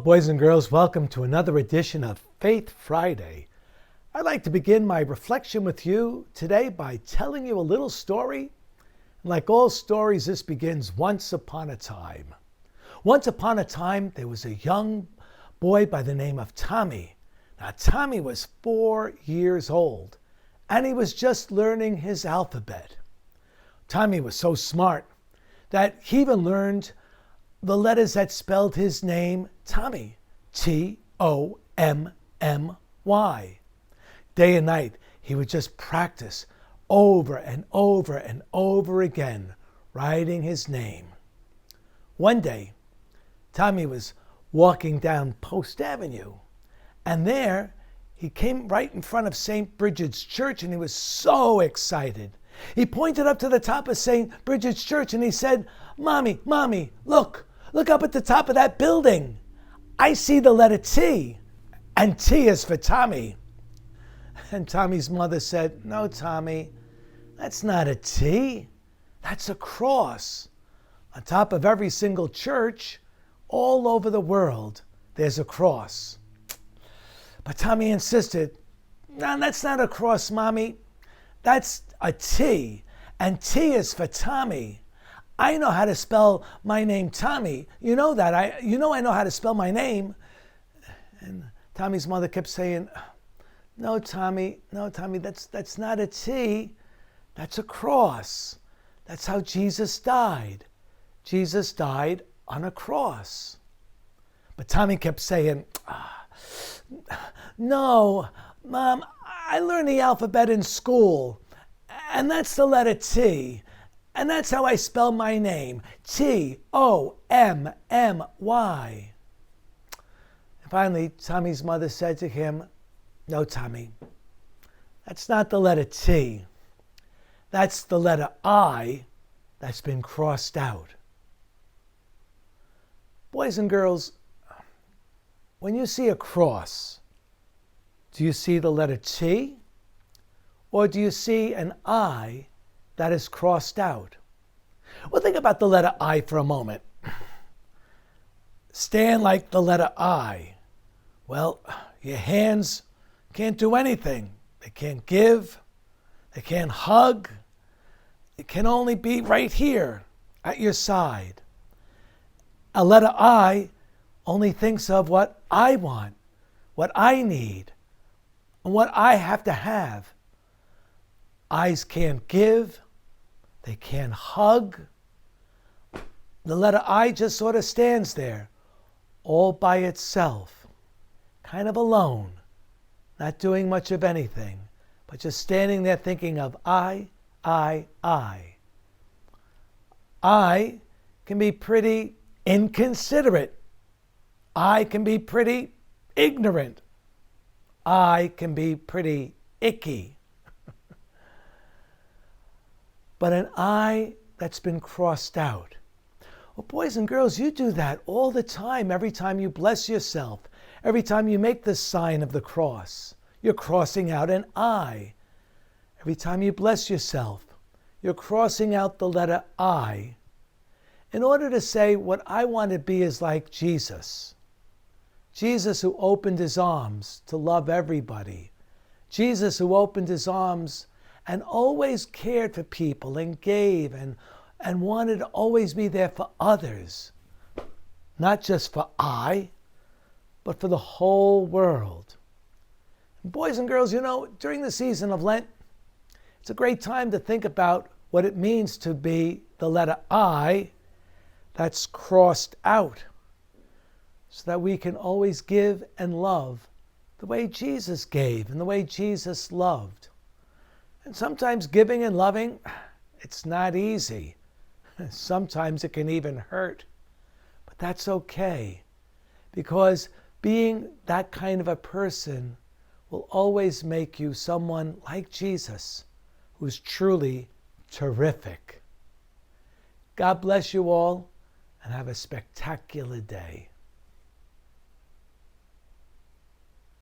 Well, boys and girls, welcome to another edition of Faith Friday. I'd like to begin my reflection with you today by telling you a little story. Like all stories, this begins once upon a time. Once upon a time, there was a young boy by the name of Tommy. Now, Tommy was 4 years old, and he was just learning his alphabet. Tommy was so smart that he even learned the letters that spelled his name, Tommy, T-O-M-M-Y. Day and night, he would just practice over and over and over again, writing his name. One day, Tommy was walking down Post Avenue, and there he came right in front of St. Bridget's Church, and he was so excited. He pointed up to the top of St. Bridget's Church, and he said, Mommy, look up at the top of that building. I see the letter T, and T is for Tommy. And Tommy's mother said, No, Tommy, that's not a T. That's a cross. On top of every single church, all over the world, there's a cross. But Tommy insisted, No, that's not a cross, Mommy. That's a T, and T is for Tommy. I know how to spell my name, Tommy. You know that. I know how to spell my name. And Tommy's mother kept saying, No, Tommy, that's not a T. That's a cross. That's how Jesus died. Jesus died on a cross. But Tommy kept saying, No, Mom, I learned the alphabet in school, and that's the letter T. And that's how I spell my name, T-O-M-M-Y. And finally, Tommy's mother said to him, No, Tommy, that's not the letter T. That's the letter I that's been crossed out. Boys and girls, when you see a cross, do you see the letter T? Or do you see an I that is crossed out? Well, think about the letter I for a moment. Stand like the letter I. Well, your hands can't do anything. They can't give. They can't hug. It can only be right here at your side. A letter I only thinks of what I want, what I need, and what I have to have. Eyes can't give. They can't hug. The letter I just sort of stands there, all by itself, kind of alone, not doing much of anything, but just standing there thinking of I. I can be pretty inconsiderate. I can be pretty ignorant. I can be pretty icky. But an I that's been crossed out. Well, boys and girls, you do that all the time. Every time you bless yourself, every time you make the sign of the cross, you're crossing out an I. Every time you bless yourself, you're crossing out the letter I in order to say what I want to be is like Jesus. Jesus who opened his arms to love everybody. Jesus who opened his arms and always cared for people and gave and wanted to always be there for others. Not just for I, but for the whole world. And boys and girls, during the season of Lent, it's a great time to think about what it means to be the letter I that's crossed out, so that we can always give and love the way Jesus gave and the way Jesus loved. And sometimes giving and loving, it's not easy. Sometimes it can even hurt. But that's okay, because being that kind of a person will always make you someone like Jesus, who's truly terrific. God bless you all, and have a spectacular day.